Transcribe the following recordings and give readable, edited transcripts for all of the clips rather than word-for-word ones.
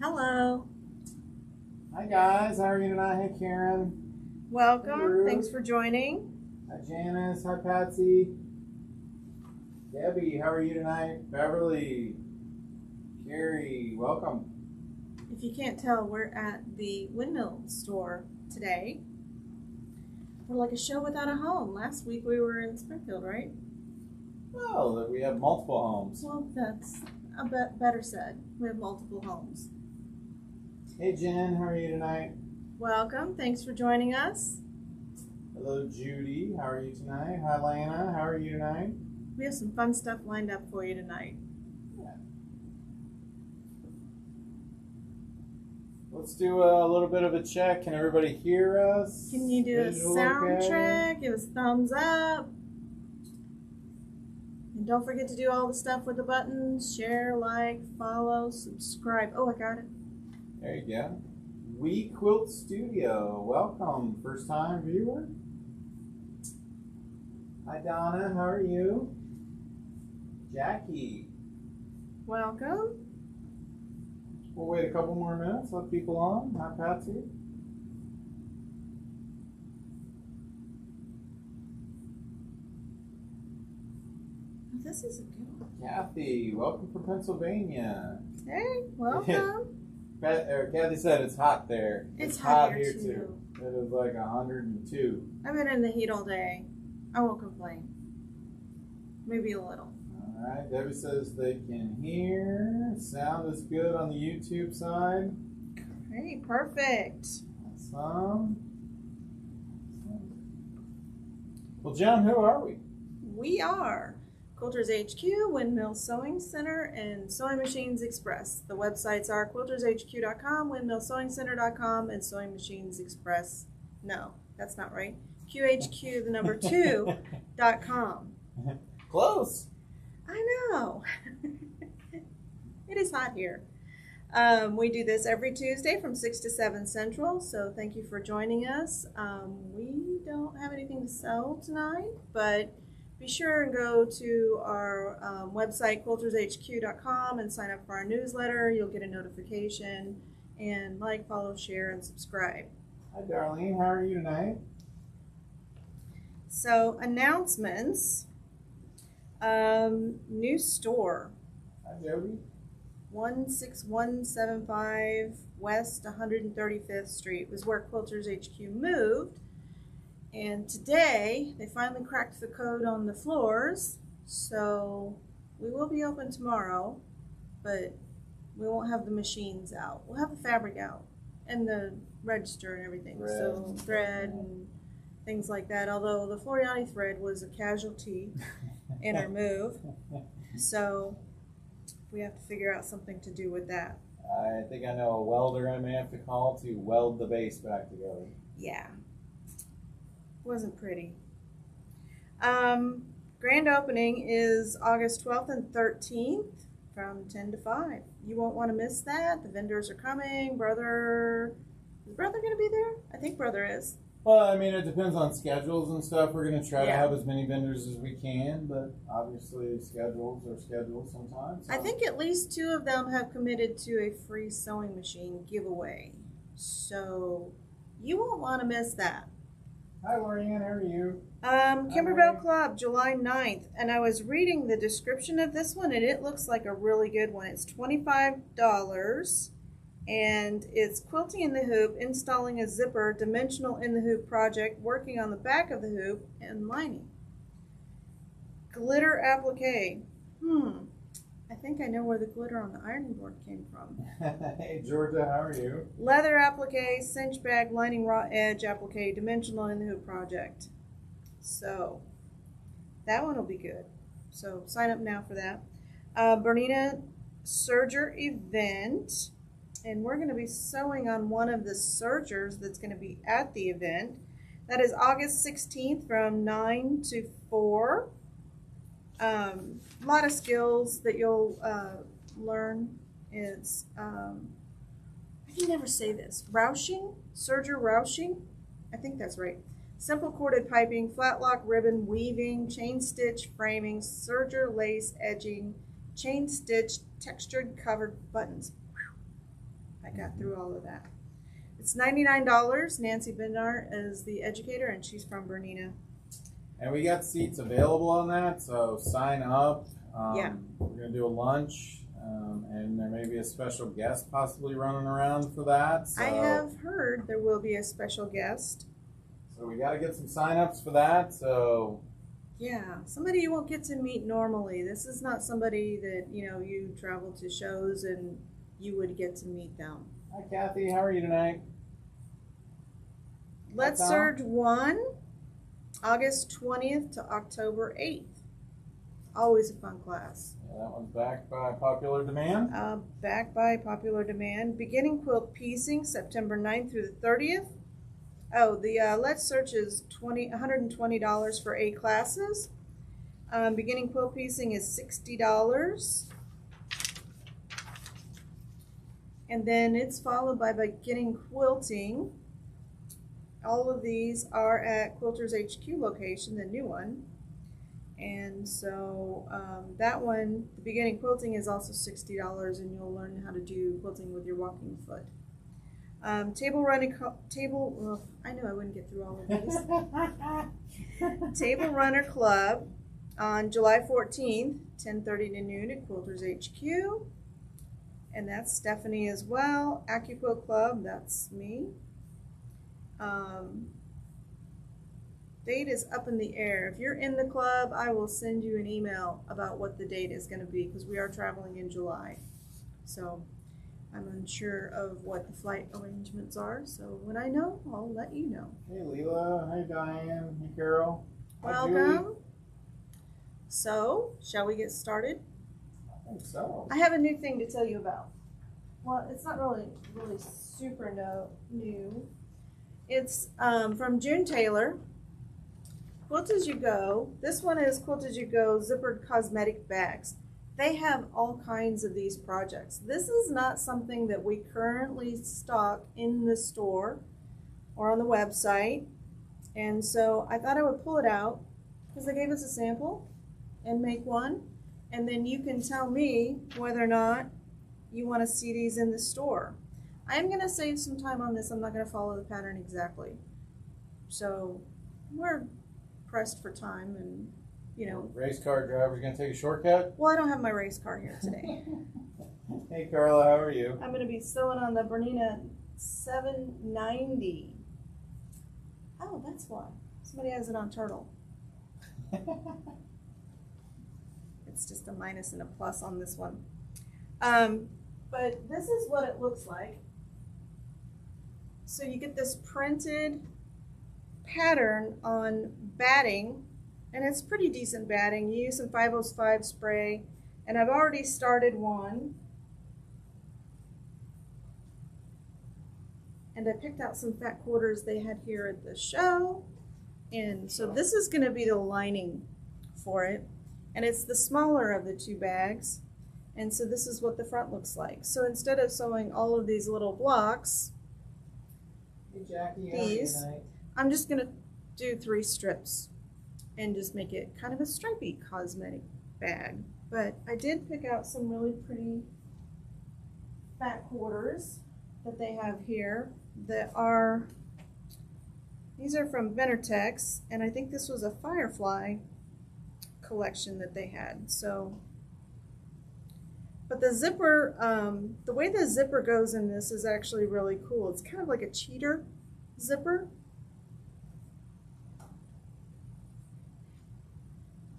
Hello. Hi guys, how are you tonight? Hey Karen. Welcome. Hello. Thanks for joining. Hi Janice. Hi Patsy. Debbie, how are you tonight? Beverly. Carrie, welcome. If you can't tell, we're at the windmill store today. We're like a show without a home. Last week we were in Springfield, right? Well, that we have multiple homes. Well, that's a bit better said. We have multiple homes. Hey Jen, how are you tonight? Welcome. Thanks for joining us. Hello Judy, how are you tonight? Hi Lana, how are you tonight? We have some fun stuff lined up for you tonight. Let's do a little bit of a check. Can everybody hear us? Can you do Visual a sound okay? check? Give us a thumbs up. And don't forget to do all the stuff with the buttons. Share, like, follow, subscribe. Oh, I got it. There you go. We Quilt Studio. Welcome. First time viewer. Hi Donna, how are you? Jackie. Welcome. We'll wait a couple more minutes, let people on. Hi Patsy. This is a good one. Kathy, welcome from Pennsylvania. Hey, welcome. Kathy said it's hot there. It's hot here too. It is like 102. I've been in the heat all day. I won't complain. Maybe a little. All right, Debbie says they can hear. Sound is good on the YouTube side. Hey, perfect. Awesome. Well, Joan, who are we? We are Quilters HQ, Windmill Sewing Center, and Sewing Machines Express. The websites are quiltershq.com, windmillsewingcenter.com, and Sewing Machines Express. No, that's not right. QHQ, the number 2.com. Close. I know. It is hot here. We do this every Tuesday from 6 to 7 Central, so thank you for joining us. We don't have anything to sell tonight, but be sure and go to our website, quiltershq.com, and sign up for our newsletter. You'll get a notification, and like, follow, share, and subscribe. Hi, Darlene. How are you tonight? So, announcements. New store. Hi, Joby. 16175 West 135th Street was where Quilters HQ moved. And today, they finally cracked the code on the floors, so we will be open tomorrow, but we won't have the machines out. We'll have the fabric out and the register and everything, so thread and things like that, although the Floriani thread was a casualty in our move, so we have to figure out something to do with that. I think I know a welder I may have to call to weld the base back together. Yeah. Wasn't pretty. Grand opening is August 12th and 13th from 10 to 5. You won't want to miss that. The vendors are coming. Is Brother going to be there? I think Brother is. Well, I mean, it depends on schedules and stuff. We're going to try to Yeah. have as many vendors as we can, but obviously schedules are scheduled sometimes. So. I think at least 2 of them have committed to a free sewing machine giveaway. So you won't want to miss that. Hi, Lorianne. How are you? Kimberbell Club, July 9th. And I was reading the description of this one, and it looks like a really good one. It's $25, and it's quilting in the hoop, installing a zipper, dimensional in the hoop project, working on the back of the hoop, and lining. Glitter applique. I think I know where the glitter on the ironing board came from. Hey, Georgia. How are you? Leather applique, cinch bag, lining raw edge applique, dimensional in the hoop project. So that one will be good. So sign up now for that. Bernina serger event, and we're going to be sewing on one of the sergers that's going to be at the event. That is August 16th from 9 to 4. A lot of skills that you'll learn. It's I can never say this. Roushing, serger roushing. I think that's right. Simple corded piping, flat lock ribbon weaving, chain stitch framing, serger lace edging, chain stitch textured covered buttons. I got through all of that. It's $99. Nancy Bendar is the educator, and she's from Bernina. And we got seats available on that, so sign up. Yeah. We're going to do a lunch, and there may be a special guest possibly running around for that. So, I have heard there will be a special guest. So we got to get some sign-ups for that. So Yeah, somebody you won't get to meet normally. This is not somebody that, you travel to shows and you would get to meet them. Hi, Kathy. How are you tonight? Let's Surge 1, August 20th to October 8th. Always a fun class. Yeah, that one's backed by popular demand. Backed by popular demand. Beginning quilt piecing, September 9th through the 30th. Oh, the Let's Search is $120 for 8 classes. Beginning quilt piecing is $60. And then it's followed by beginning quilting. All of these are at Quilters HQ location, the new one. And so that one, the beginning quilting, is also $60, and you'll learn how to do quilting with your walking foot. I knew I wouldn't get through all of these. Table Runner Club on July 14th, 10:30 to noon at Quilters HQ. And that's Stephanie as well. AccuQuilt Club, that's me. Date is up in the air. If you're in the club, I will send you an email about what the date is going to be, because we are traveling in July. So I'm unsure of what the flight arrangements are. So when I know, I'll let you know. Hey, Leela. Hey, Diane. Hey, Carol. Welcome. So, shall we get started? I think so. I have a new thing to tell you about. Well, it's not really super new. It's from June Taylor. Quilt As You Go. This one is Quilt As You Go zippered cosmetic bags. They have all kinds of these projects. This is not something that we currently stock in the store or on the website. And so I thought I would pull it out because they gave us a sample and make one. And then you can tell me whether or not you want to see these in the store. I'm going to save some time on this. I'm not going to follow the pattern exactly. So we're pressed for time, and Race car driver's going to take a shortcut? Well, I don't have my race car here today. Hey, Carla, how are you? I'm going to be sewing on the Bernina 790. Oh, that's why. Somebody has it on turtle. It's just a minus and a plus on this one. But this is what it looks like. So you get this printed pattern on batting, and it's pretty decent batting. You use some 505 spray, and I've already started one. And I picked out some fat quarters they had here at the show. And so this is going to be the lining for it. And it's the smaller of the two bags. And so this is what the front looks like. So instead of sewing all of these little blocks, Hey, Jackie, these, I'm just going to do 3 strips and just make it kind of a stripy cosmetic bag. But I did pick out some really pretty fat quarters that they have here that are, these are from Ventertex, and I think this was a Firefly collection that they had. So, but the zipper, the way the zipper goes in this is actually really cool. It's kind of like a cheater zipper.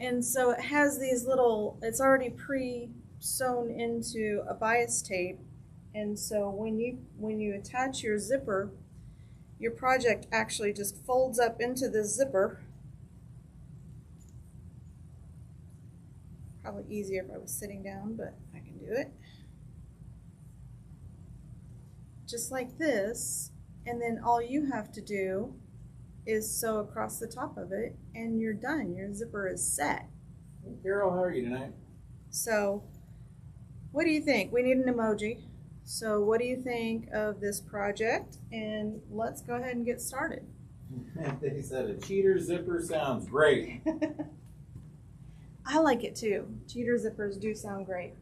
And so it has these little, it's already pre-sewn into a bias tape. And so when you attach your zipper, your project actually just folds up into the zipper. Probably easier if I was sitting down, but I can do it. Just like this, and then all you have to do is sew across the top of it, and you're done. Your zipper is set. Hey, Carol, how are you tonight? So, what do you think? We need an emoji. So what do you think of this project? And let's go ahead and get started. They said a cheater zipper sounds great. I like it too. Cheater zippers do sound great.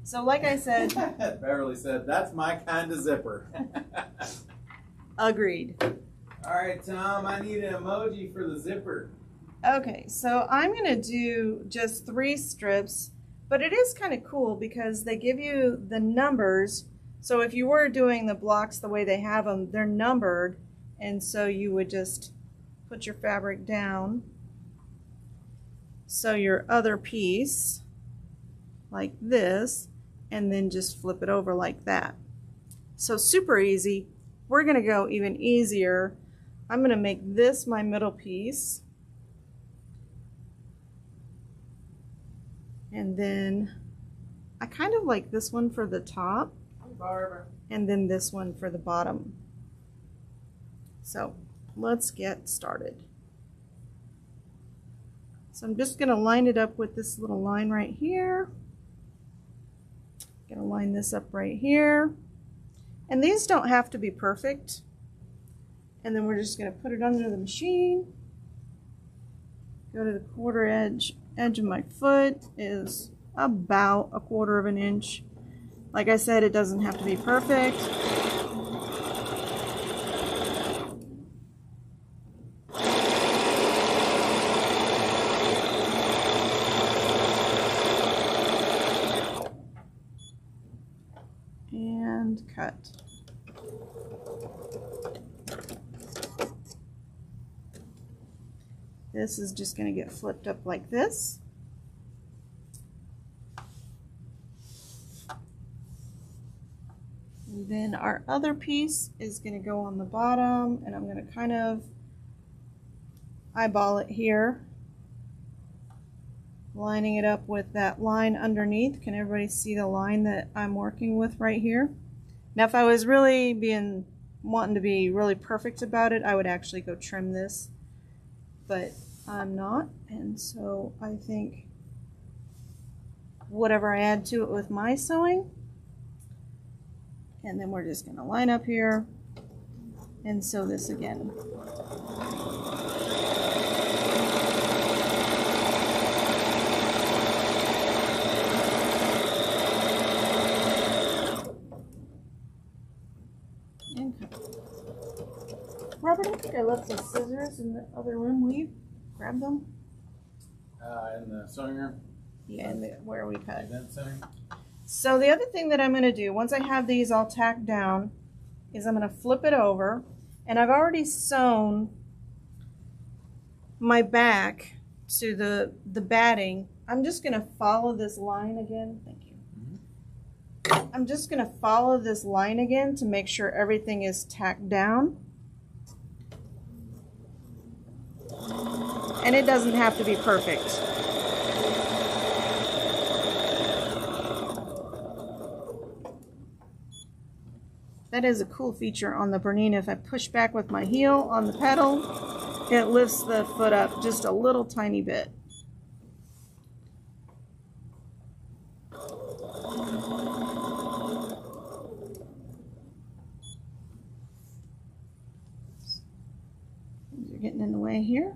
So like I said, Beverly said, that's my kind of zipper. agreed. All right, Tom, I need an emoji for the zipper. Okay, so I'm going to do just 3 strips, but it is kind of cool because they give you the numbers. So if you were doing the blocks the way they have them, they're numbered, and so you would just put your fabric down. So your other piece, like this, and then just flip it over like that. So super easy. We're going to go even easier. I'm going to make this my middle piece. And then I kind of like this one for the top. Barbara. And then this one for the bottom. So let's get started. So I'm just going to line it up with this little line right here. Going to line this up right here. And these don't have to be perfect. And then we're just going to put it under the machine. Go to the quarter edge of my foot is about 1/4 of an inch. Like I said, it doesn't have to be perfect. And cut. This is just going to get flipped up like this. And then our other piece is going to go on the bottom, and I'm going to kind of eyeball it here, lining it up with that line underneath. Can everybody see the line that I'm working with right here? Now if I was really wanting to be really perfect about it, I would actually go trim this, but I'm not, and so I think whatever I add to it with my sewing. And then we're just going to line up here and sew this again. And cut. Robert, I think I left the scissors in the other room. Will you grab them? In the sewing room? Yeah, where we cut. Event center? So the other thing that I'm going to do, once I have these all tacked down, is I'm going to flip it over. And I've already sewn my back to the batting. I'm just going to follow this line again. Thank you. Mm-hmm. I'm just going to follow this line again to make sure everything is tacked down. And it doesn't have to be perfect. That is a cool feature on the Bernina. If I push back with my heel on the pedal, it lifts the foot up just a little tiny bit. You're getting in the way here.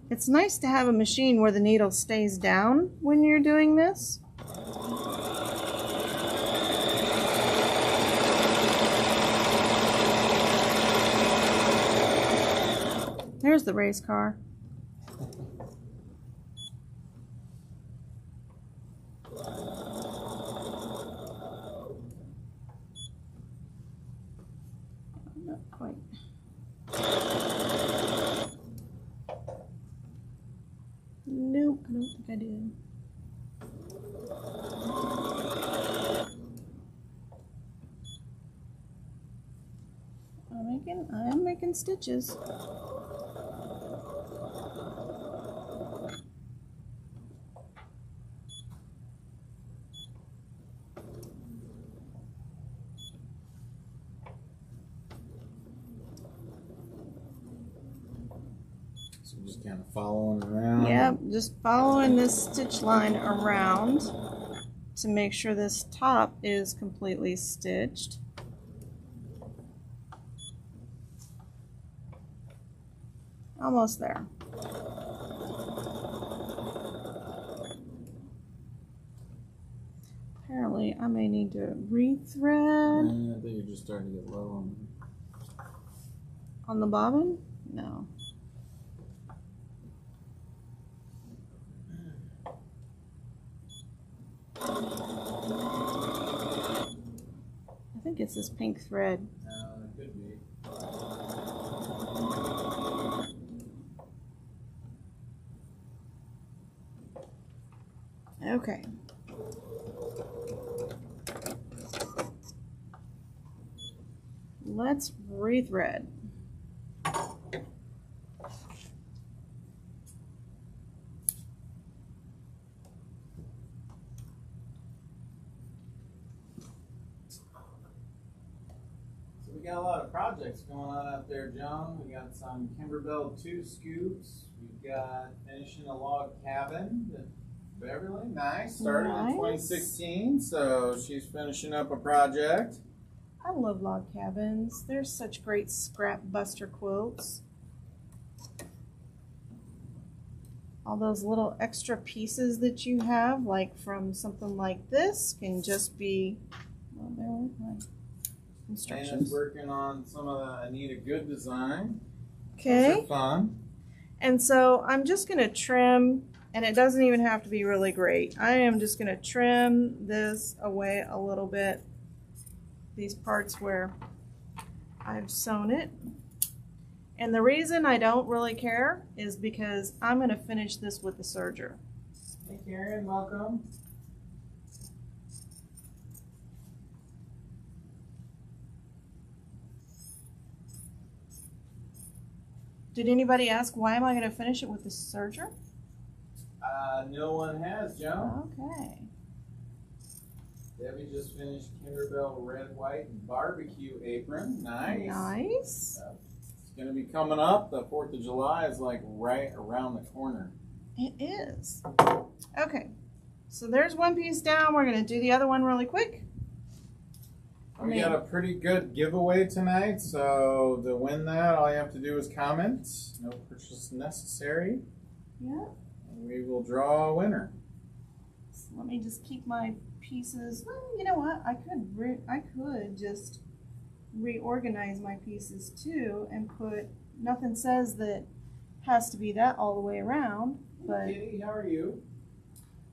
It's nice to have a machine where the needle stays down when you're doing this. There's the race car. Not quite. Nope, I don't think I did. I'm making stitches. So Just kind of following around. Yep, just following this stitch line around to make sure this top is completely stitched. Almost there. Apparently, I may need to rethread. I think you're just starting to get low On the bobbin? No. I think it's this pink thread. It could be. Okay. Let's rethread. We got a lot of projects going on out there, Joan. We got some Kimberbell 2 scoops. We've got finishing a log cabin. Beverly, nice. Started in 2016, so she's finishing up a project. I love log cabins. They're such great scrap buster quilts. All those little extra pieces that you have, like from something like this, can just be, well, there with my instructions. Anna's working on some of the Anita Good design. Okay. Those are fun. And so I'm just going to trim, and it doesn't even have to be really great. I am just going to trim this away a little bit. These parts where I've sewn it. And the reason I don't really care is because I'm going to finish this with the serger. Hey Karen, welcome. Did anybody ask why am I going to finish it with the serger? No one has, Joan. Okay. Debbie just finished Kimberbell Red, White, Barbecue Apron. Nice. Nice. It's going to be coming up. The 4th of July is like right around the corner. It is. Okay. So there's one piece down. We're going to do the other one really quick. We got a pretty good giveaway tonight, so to win that, all you have to do is comment. No purchase necessary. Yeah. And we will draw a winner. So let me just keep my pieces. Well, you know what? I could just reorganize my pieces too and put. Nothing says that has to be that all the way around. But Kitty, how are you?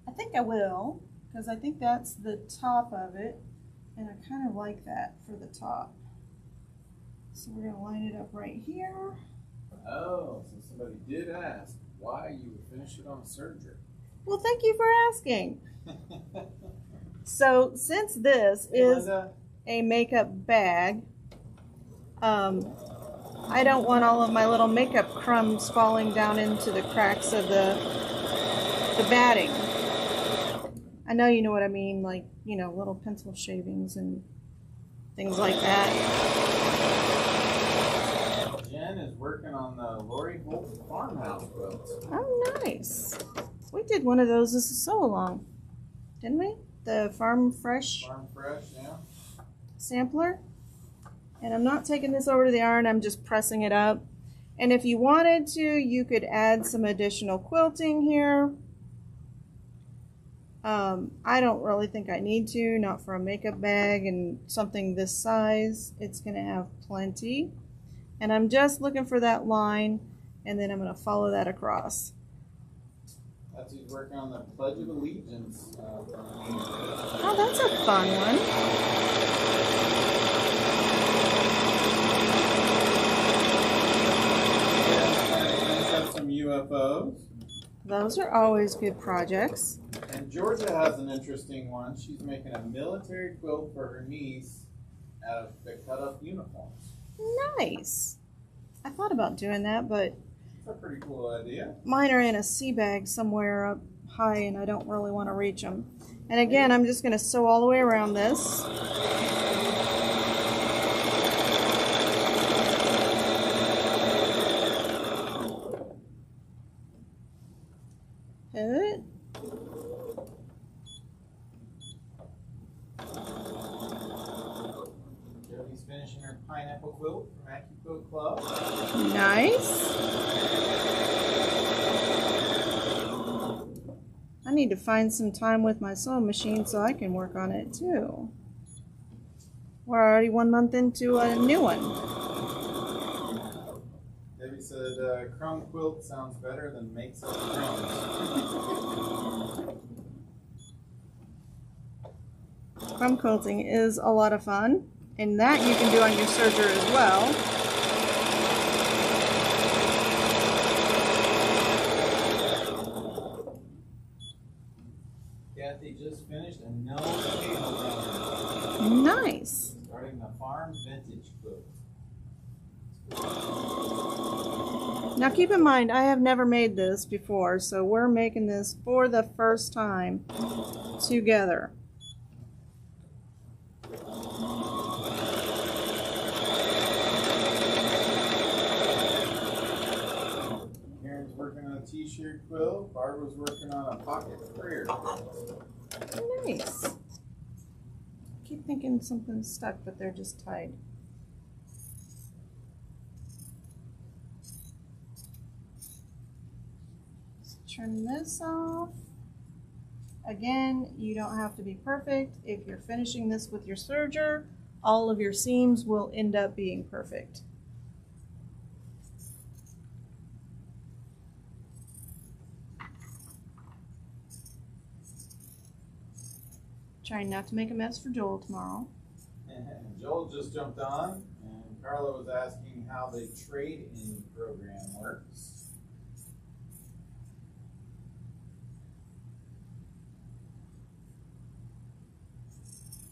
I think I will, because I think that's the top of it. And I kind of like that for the top. So we're going to line it up right here. Oh, so somebody did ask why you would finish it on a serger. Well, thank you for asking. So since this is a makeup bag, I don't want all of my little makeup crumbs falling down into the cracks of the batting. I know you know what I mean, like, you know, little pencil shavings and things like that. Jen is working on the Lori Holt farmhouse quilt. Oh, nice. We did one of those. This is so long, didn't we? The Farm Fresh Yeah. sampler. And I'm not taking this over to the iron. I'm just pressing it up. And if you wanted to, you could add some additional quilting here. I don't really think I need to, not for a makeup bag and something this size. It's going to have plenty. And I'm just looking for that line, and then I'm going to follow that across. That's who's working on the Pledge of Allegiance. Oh, that's a fun one. Yeah, finish up some UFOs. Those are always good projects. And Georgia has an interesting one. She's making a military quilt for her niece out of the cut-up uniforms. Nice. I thought about doing that, but That's a pretty cool idea. mine are in a sea bag somewhere up high, and I don't really want to reach them. And again, I'm just going to sew all the way around this. Jody's finishing her pineapple quilt from Quilt Club. Nice. I need to find some time with my sewing machine so I can work on it too. We're already 1 month into a new one. Debbie said crumb quilt sounds better than makes up crumbs. Crumb quilting is a lot of fun, and that you can do on your serger as well. Kathy just finished a no cable runner. Nice. Starting the farm vintage quilt. Now keep in mind, I have never made this before, so we're making this for the first time together. Karen's working on a t-shirt quilt. Barbara's working on a pocket prayer quilt. Nice. I keep thinking something's stuck, but they're just tied. Let's turn this off. Again, you don't have to be perfect. If you're finishing this with your serger, all of your seams will end up being perfect. Trying not to make a mess for Joel tomorrow. And Joel just jumped on, and Carla was asking how the trade-in program works.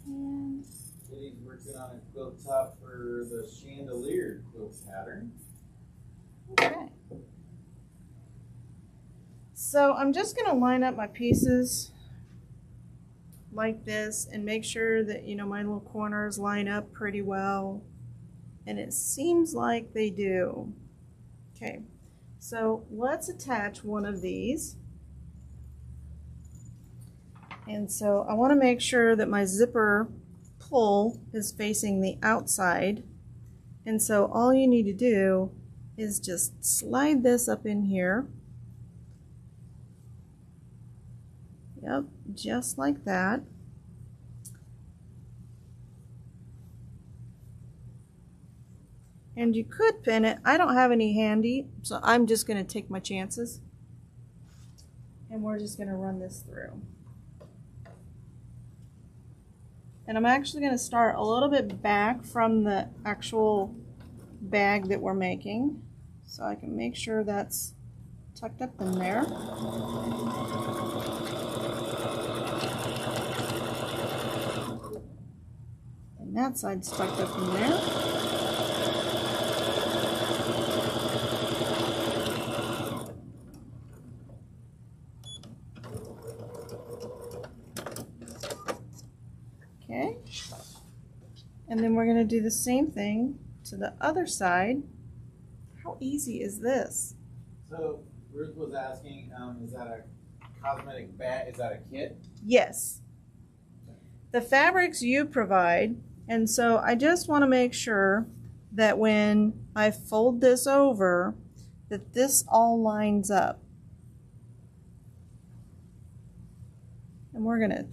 And Kitty's working on a quilt top for the chandelier quilt pattern. okay. So I'm just going to line up my pieces like this and make sure that, you know, my little corners line up pretty well. And it seems like they do. Okay, so let's attach one of these. And so I want to make sure that my zipper pull is facing the outside. And so all you need to do is just slide this up in here. Yep, just like that. And you could pin it. I don't have any handy, so I'm just going to take my chances. And we're just going to run this through. And I'm actually going to start a little bit back from the actual bag that we're making, so I can make sure that's tucked up in there. And that side's tucked up in there. Okay, and then we're going to do the same thing to the other side. How easy is this? So Ruth was asking, is that a cosmetic bag? Is that a kit? Yes. The fabrics you provide, and so I just want to make sure that when I fold this over, that this all lines up. And we're going to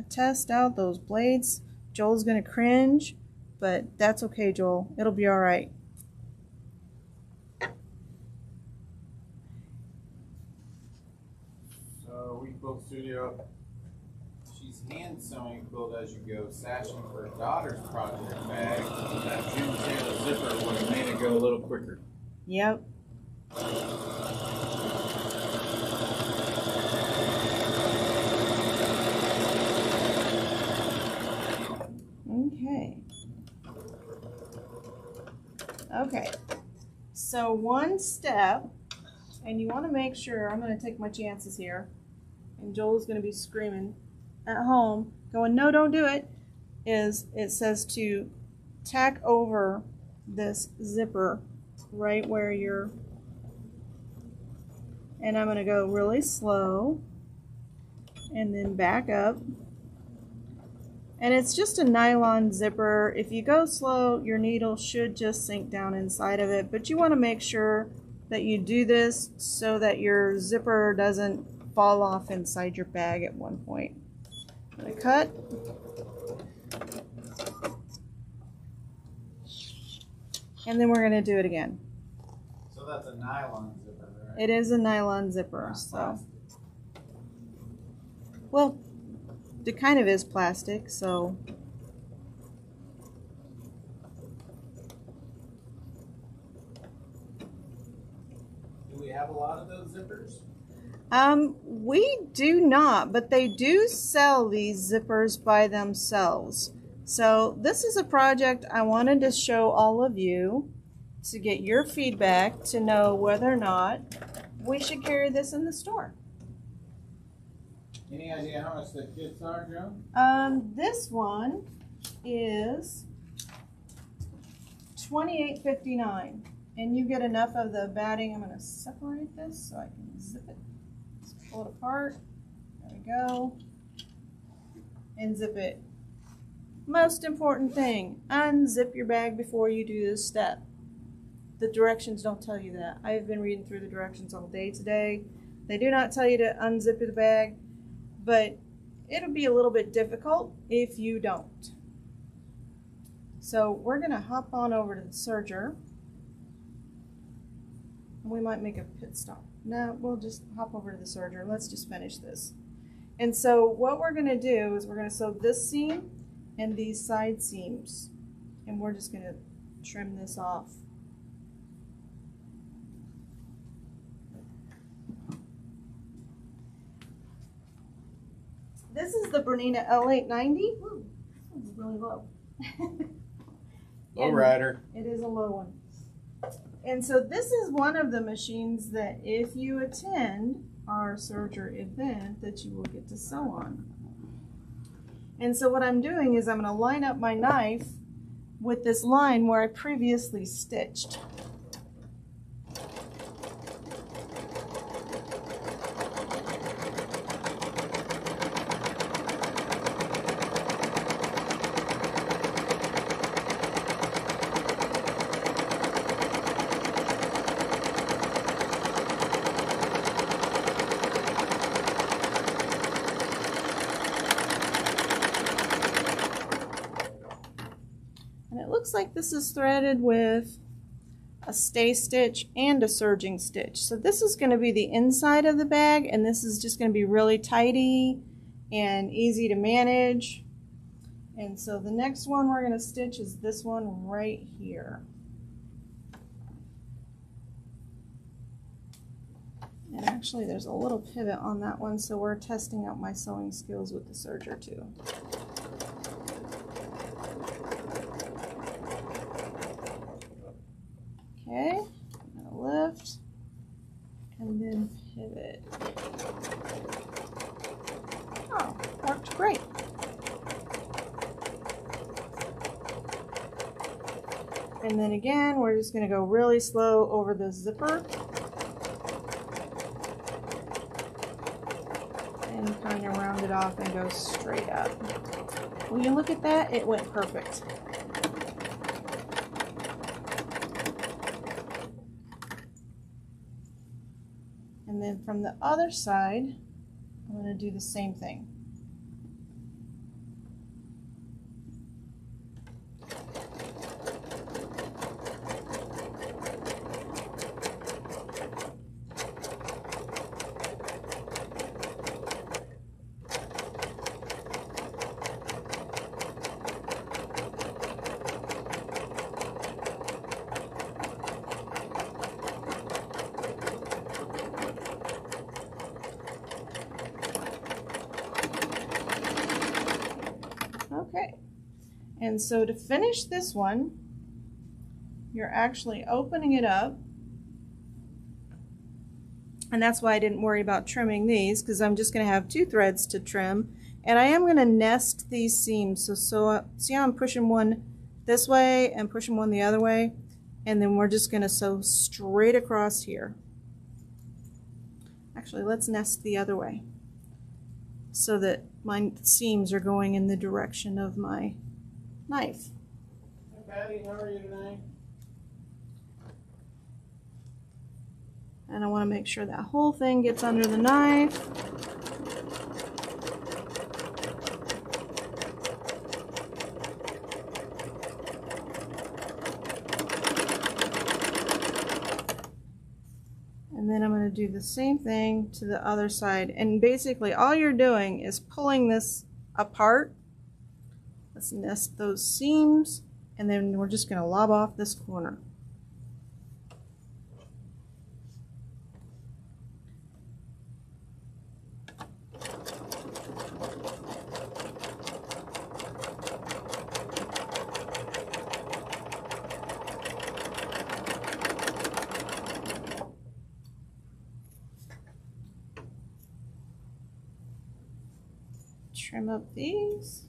test out those blades. Joel's going to cringe, but that's okay, Joel. It'll be all right. So Week Book Studio, she's hand sewing quilt as you go, sashing for her daughter's project bag. That June Taylor zipper would have made it go a little quicker. Yep. Okay. Okay. So one step, and you want to make sure, I'm going to take my chances here, and Joel's going to be screaming at home, going, no, don't do it, is it says to tack over this zipper right where you're, and I'm going to go really slow and then back up. And it's just a nylon zipper. If you go slow, your needle should just sink down inside of it, but you want to make sure that you do this so that your zipper doesn't fall off inside your bag at one point. I'm going to cut. And then we're going to do it again. So that's a nylon zipper, right? It is a nylon zipper. Not So, plastic. well, it kind of is plastic, so. Do we have a lot of those zippers? We do not, but they do sell these zippers by themselves. So this is a project I wanted to show all of you to get your feedback to know whether or not we should carry this in the store. Any idea how much the kits are, Joan? This one is $28.59, and you get enough of the batting. I'm going to separate this so I can zip it. Just pull it apart. There we go. And zip it. Most important thing, unzip your bag before you do this step. The directions don't tell you that. I've been reading through the directions all day today. They do not tell you to unzip the bag, but it'll be a little bit difficult if you don't. So we're going to hop on over to the serger. We might make a pit stop. No, we'll just hop over to the serger. Let's just finish this. And so what we're going to do is we're going to sew this seam and these side seams, and we're just going to trim this off. This is the Bernina L890. Ooh, this one's really low. Low rider. It is a low one. And so this is one of the machines that if you attend our serger event that you will get to sew on. And so what I'm doing is I'm going to line up my knife with this line where I previously stitched. Looks like this is threaded with a stay stitch and a serging stitch. So this is going to be the inside of the bag, and this is just going to be really tidy and easy to manage. And so the next one we're going to stitch is this one right here. And actually there's a little pivot on that one, so we're testing out my sewing skills with the serger too. Okay, I'm going to lift and then pivot. Oh, worked great. And then again, we're just going to go really slow over the zipper and kind of round it off and go straight up. When you look at that, it went perfect. And then from the other side, I'm going to do the same thing. Okay, and so to finish this one, you're actually opening it up, and that's why I didn't worry about trimming these, because I'm just going to have 2 threads to trim, and I am going to nest these seams. So see how I'm pushing one this way and pushing one the other way, and then we're just going to sew straight across here. Actually, let's nest the other way. so that my seams are going in the direction of my knife. Hey Patty, how are you tonight? And I want to make sure that whole thing gets under the knife. And then I'm going to do the same thing to the other side. And basically all you're doing is pulling this apart. Let's nest those seams, and then we're just going to lob off this corner. Trim up these.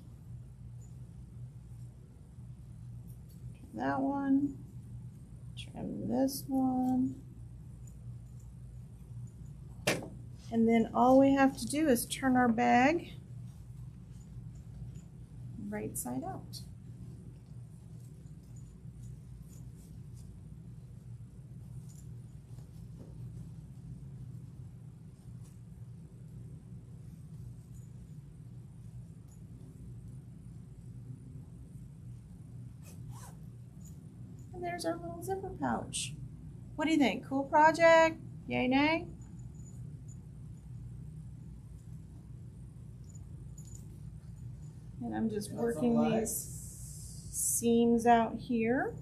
Trim that one. Trim this one. And then all we have to do is turn our bag right side out. And there's our little zipper pouch. What do you think? Cool project? Yay, nay? And I'm just working these seams out here.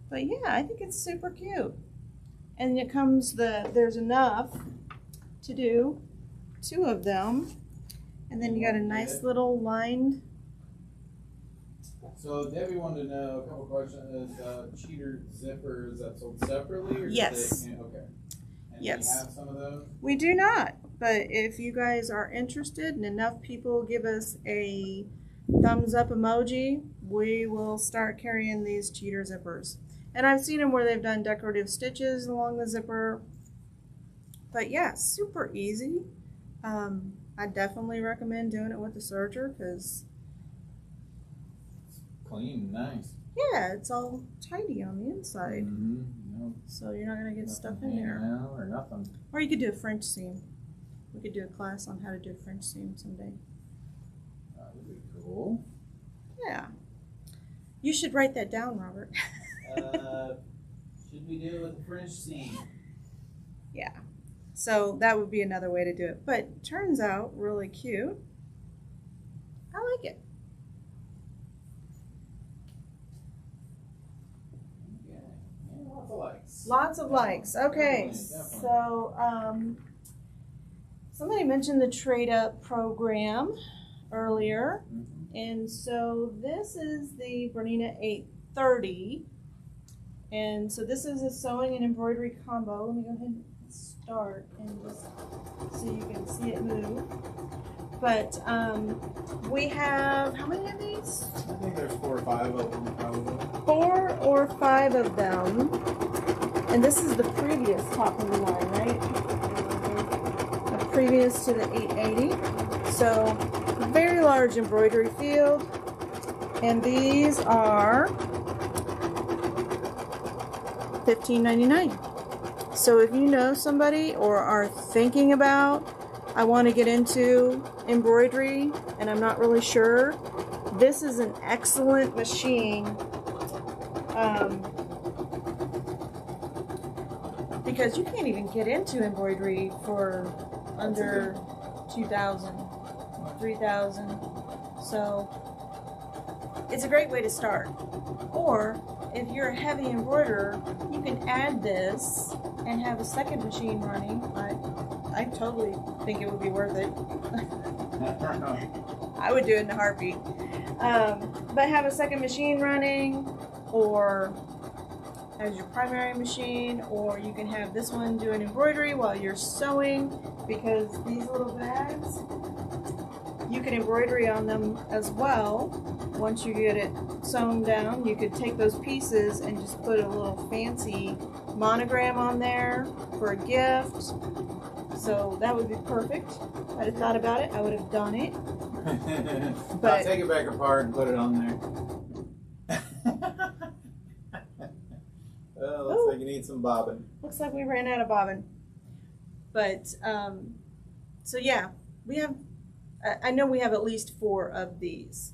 But yeah, I think it's super cute. And it comes there's enough to do 2 of them. And then you got a nice little lined. So Debbie wanted to know a couple questions. Cheater zippers that sold separately? Or Yes. Okay. And Yes. do you have some of those? We do not, but if you guys are interested and enough people give us a thumbs up emoji, we will start carrying these cheater zippers. And I've seen them where they've done decorative stitches along the zipper. But yeah, super easy. I definitely recommend doing it with the serger because Clean, nice. yeah, it's all tidy on the inside. Mm-hmm. No, So you're not going to get stuff in hanging there. out or nothing. Or you could do a French seam. We could do a class on how to do a French seam someday. That would be cool. Yeah. You should write that down, Robert. Should we do it with the French seam? Yeah. So that would be another way to do it. But turns out really cute. I like it. Lots of likes. Lots of likes. Okay. Definitely. So somebody mentioned the trade up program earlier. Mm-hmm. And so this is the Bernina 830. And so this is a sewing and embroidery combo. Let me go ahead and start and just so you can see it move. But we have, how many of these? I think there's 4 or 5 of them probably. 4 or 5 of them. And this is the previous top of the line, right? The previous to the 880. So very large embroidery field. And these are $15.99. So if you know somebody or are thinking about, I want to get into embroidery and I'm not really sure, this is an excellent machine because you can't even get into embroidery for under 2,000, 3,000. So it's a great way to start. Or if you're a heavy embroiderer, you can add this and have a second machine running. I totally think it would be worth it. I would do it in a heartbeat. But have a second machine running, or as your primary machine, or you can have this one doing embroidery while you're sewing, because these little bags, you can embroidery on them as well. Once you get it sewn down, you could take those pieces and just put a little fancy monogram on there for a gift. So that would be perfect. If I'd have thought about it, I would have done it. But I'll take it back apart and put it on there. Well, looks like you need some bobbin. Looks like we ran out of bobbin. But, so yeah, we have, I know we have at least 4 of these.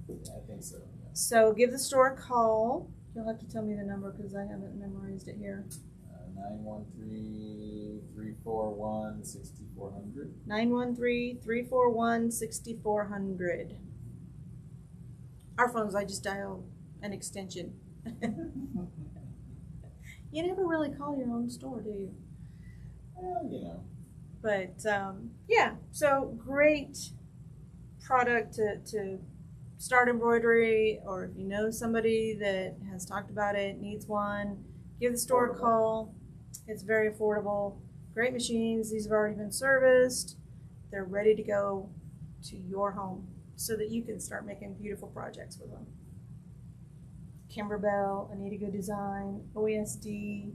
Yeah, I think so. Yeah. So give the store a call. You'll have to tell me the number because I haven't memorized it here. 913-341-6400. 913-341-6400. Our phones, I just dial an extension. You never really call your own store, do you? Well, you know. But yeah, so great product to start embroidery, or if you know somebody that has talked about it, needs one, give the store a call. It's very affordable. Great machines. These have already been serviced. They're ready to go to your home so that you can start making beautiful projects with them. Kimberbell, Anita Good Design, OESD.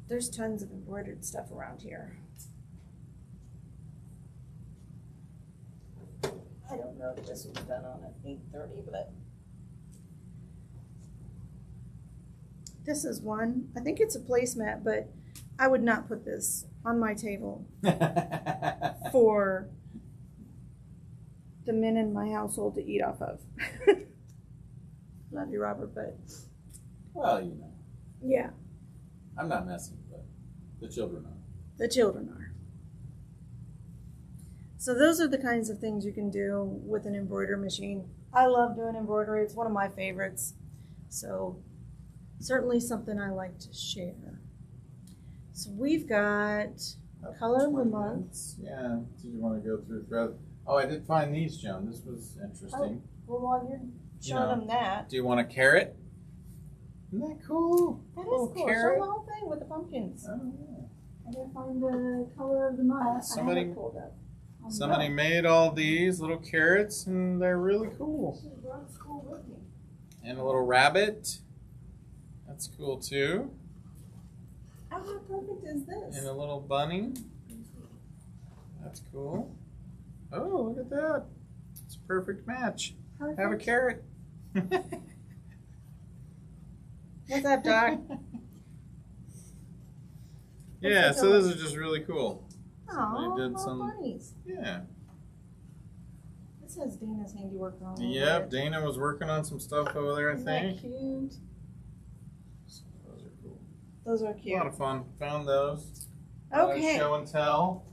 There's tons of embroidered stuff around here. I don't know if this was done on an 830, but this is one. I think it's a placemat, but I would not put this on my table for the men in my household to eat off of. Love you, Robert, but Well, you know. yeah. I'm not messing, but the children are. The children are. So those are the kinds of things you can do with an embroidery machine. I love doing embroidery. It's one of my favorites. So certainly something I like to share. So we've got color of the month. Yeah. Did you want to go through thread? Oh, I did find these, Joan. This was interesting. Well, while you're showing them that. Do you want a carrot? Isn't that cool? That is Little cool. carrot. Show the whole thing with the pumpkins. Oh, yeah. I gotta find the color of the month. Somebody- I have it pulled up. Somebody made all these little carrots, and they're really cool. Should have brought it to school with me. And a little rabbit. That's cool, too. How perfect is this? And a little bunny. That's cool. Oh, look at that. It's a perfect match. Perfect. Have a carrot. What's up, Doc? Yeah, so those are just really cool. Oh, They did little some- bunnies. Yeah. This has Dana's handiwork on it. Yep, Dana was working on some stuff over there, I Isn't think. that cute? So those are cool. Those are A cute. lot of fun. Found those. Okay. Show and tell.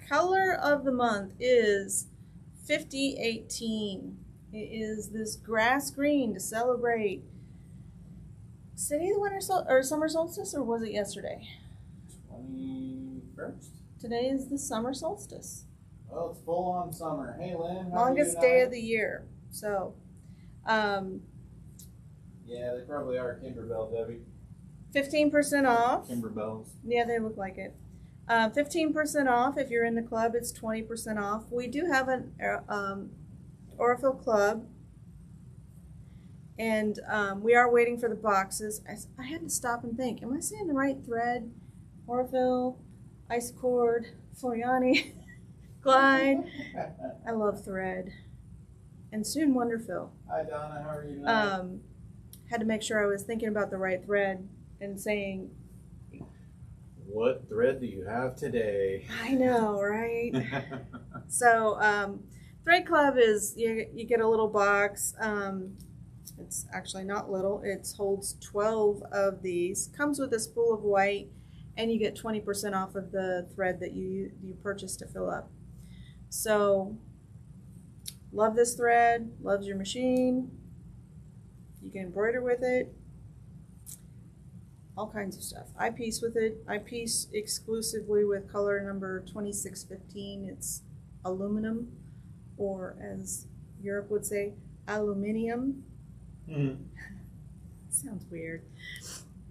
Color of the month is 5018. It is this grass green to celebrate City of the Winter or Summer Solstice, or was it yesterday? 21st? Today is the summer solstice. Oh, it's full on summer. Hey, Lynn. How Longest day of the year. So, Yeah, they probably are Kimberbell, Debbie. 15% off. Kimberbells. Yeah, they look like it. 15% off. If you're in the club, it's 20% off. We do have an Orifil club, and we are waiting for the boxes. I had to stop and think, am I saying the right thread? Orifil, Isocord, Floriani, Glide. I love thread. And soon Wonderfil. Hi, Donna. How are you tonight? Had to make sure I was thinking about the right thread and saying, What thread do you have today? I know, right? So, Thread Club is, you get a little box. It's actually not little. It holds 12 of these. Comes with a spool of white, and you get 20% off of the thread that you purchase to fill up. So, love this thread. Loves your machine. You can embroider with it. All kinds of stuff. I piece with it. I piece exclusively with color number 2615. It's aluminum, or as Europe would say, aluminium. Mm-hmm. Sounds weird.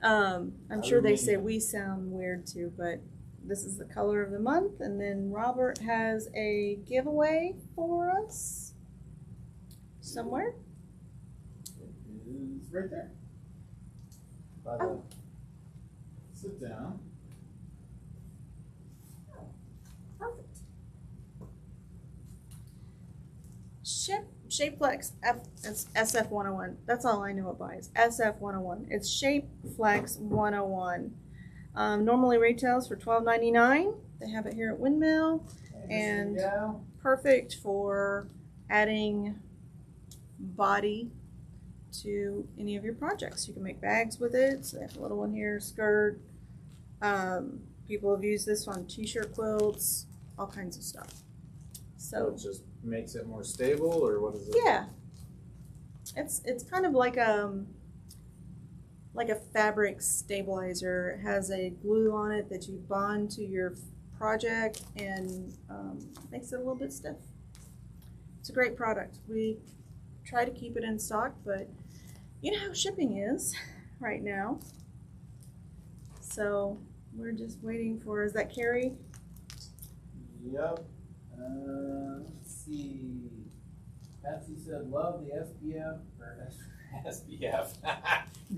I'm sure they say we sound weird too, but this is the color of the month. And then Robert has a giveaway for us somewhere. It is right there. By the, sit down. Shapeflex it's SF101. That's all I know it by is SF101. It's Shapeflex 101. Normally retails for $12.99. They have it here at Windmill, and perfect for adding body to any of your projects. You can make bags with it. So they have a little one here, skirt. People have used this on t-shirt quilts, all kinds of stuff. So it just makes it more stable, or what is it? Yeah, it's kind of like a fabric stabilizer. It has a glue on it that you bond to your project and makes it a little bit stiff. It's a great product. We try to keep it in stock, but you know how shipping is right now. So we're just waiting for, is that Carrie? Yep. Let's see. Patsy said, love the SPF, or SPF.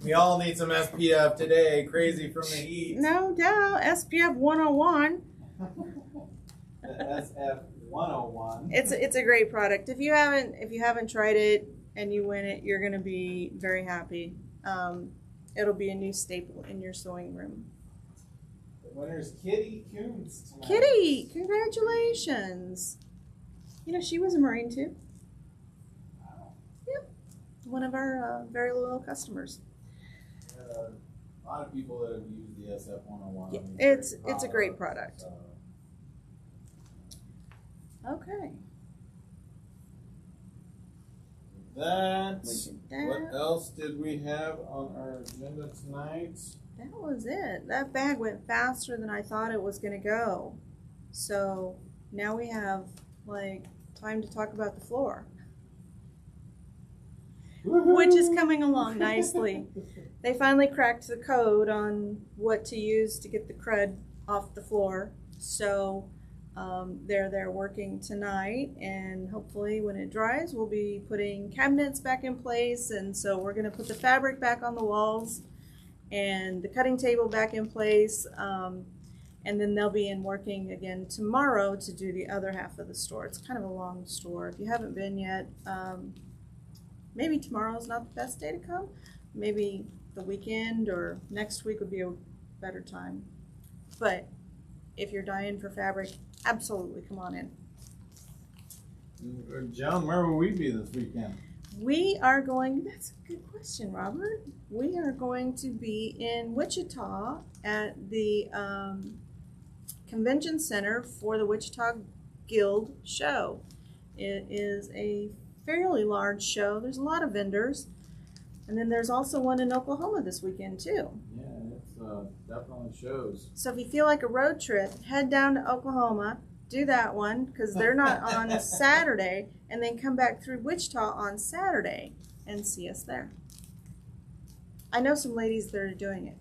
We all need some SPF today, crazy from the heat. No doubt, SPF 101. The SF 101. It's a great product. If you haven't tried it and you win it, you're gonna be very happy. It'll be a new staple in your sewing room. The winner's Kitty Coons tonight. Kitty, congratulations! You know she was a Marine too. Wow. Yep, one of our very loyal customers. A lot of people that have used the SF 101. Yeah, I mean, it's a great product. Okay. That. We did that. What else did we have on our agenda tonight? That was it. That bag went faster than I thought it was going to go. So now we have like time to talk about the floor, which is coming along nicely. They finally cracked the code on what to use to get the crud off the floor. So they're there working tonight, and hopefully when it dries we'll be putting cabinets back in place, and so we're going to put the fabric back on the walls and the cutting table back in place, and then they'll be in working again tomorrow to do the other half of the store. It's kind of a long store. If you haven't been yet, maybe tomorrow's not the best day to come. Maybe the weekend or next week would be a better time. But if you're dying for fabric, absolutely come on in. Joan, where will we be this weekend? We are going, that's a good question, Robert. We are going to be in Wichita at the Convention Center for the Wichita Guild show. It is a fairly large show. There's a lot of vendors. And then there's also one in Oklahoma this weekend too. Yeah, it's definitely shows. So if you feel like a road trip, head down to Oklahoma, do that one because they're not on a Saturday, and then come back through Wichita on Saturday and see us there. I know some ladies that are doing it.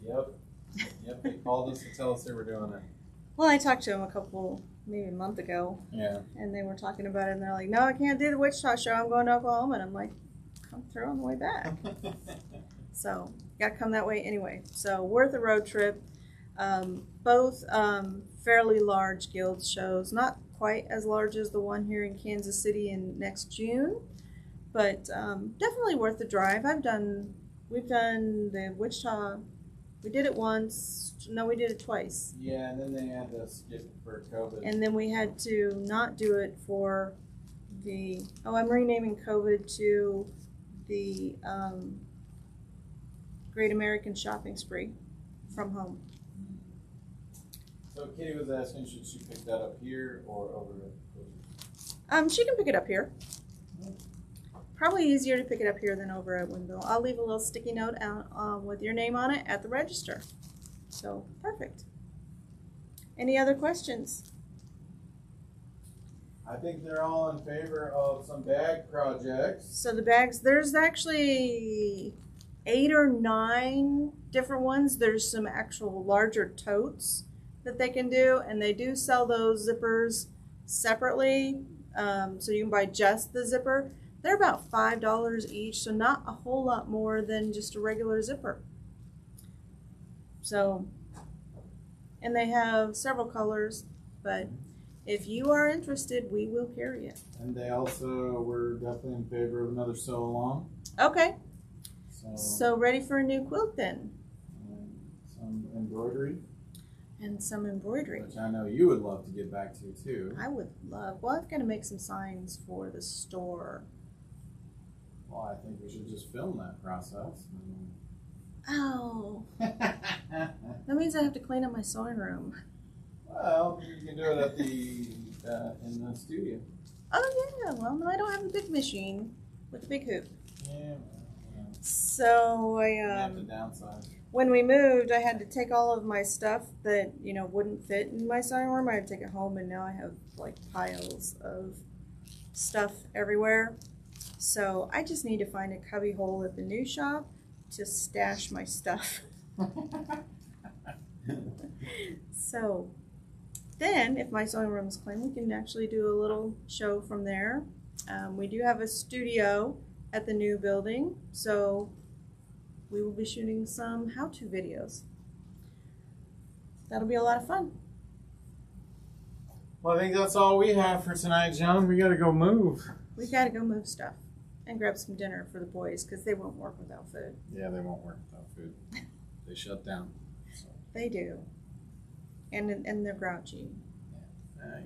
Yep, they called us to tell us they were doing it. Well, I talked to them maybe a month ago. Yeah. And they were talking about it, and they're like, no, I can't do the Wichita show. I'm going to Oklahoma. And I'm like, come through on the way back. So, got to come that way anyway. So, worth a road trip. Both fairly large guild shows, not quite as large as the one here in Kansas City in next June, but definitely worth the drive. We've done the Wichita, we did it once, no, we did it twice. Yeah, and then they had to skip for COVID. And then we had to not do it for I'm renaming COVID to the Great American Shopping Spree from home. So Kitty was asking, should she pick that up here or over at She can pick it up here. Probably easier to pick it up here than over at Windmill. I'll leave a little sticky note out with your name on it at the register. So, perfect. Any other questions? I think they're all in favor of some bag projects. So the bags, there's actually 8 or 9 different ones. There's some actual larger totes that they can do, and they do sell those zippers separately, so you can buy just the zipper. They're about $5 each, so not a whole lot more than just a regular zipper. So, and they have several colors, but if you are interested, we will carry it. And they also were definitely in favor of another sew along. Okay. So, So ready for a new quilt then? and some embroidery, And some embroidery. which I know you would love to get back to too. I would love. Well, I've got to make some signs for the store. Well, I think we should just film that process. Oh, that means I have to clean up my sewing room. Well, you can do it at the in the studio. Oh yeah. Well, no, I don't have a big machine with a big hoop. Yeah. So You have to downsize. when we moved, I had to take all of my stuff that wouldn't fit in my sewing room. I had to take it home, and now I have like piles of stuff everywhere. So I just need to find a cubby hole at the new shop to stash my stuff. So then, if my sewing room is clean, we can actually do a little show from there. We do have a studio at the new building, so we will be shooting some how-to videos. That'll be a lot of fun. Well, I think that's all we have for tonight, Joan. We got to go move. We gotta go move stuff and grab some dinner for the boys because they won't work without food. Yeah, they won't work without food. They shut down. So. They do, and they're grouchy. Yeah.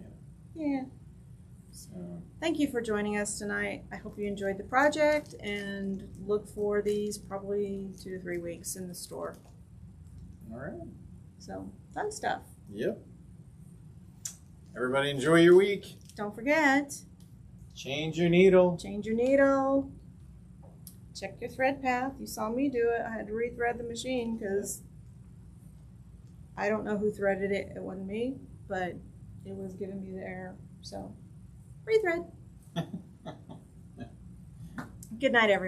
Yeah. So. Thank you for joining us tonight. I hope you enjoyed the project and look for these probably 2 to 3 weeks in the store. All right. So fun stuff. Yep. Everybody enjoy your week. Don't forget, Change your needle. change your needle. Check your thread path. You saw me do it. I had to rethread the machine because I don't know who threaded it. It wasn't me, but it was giving me the error. So rethread. Good night, everyone.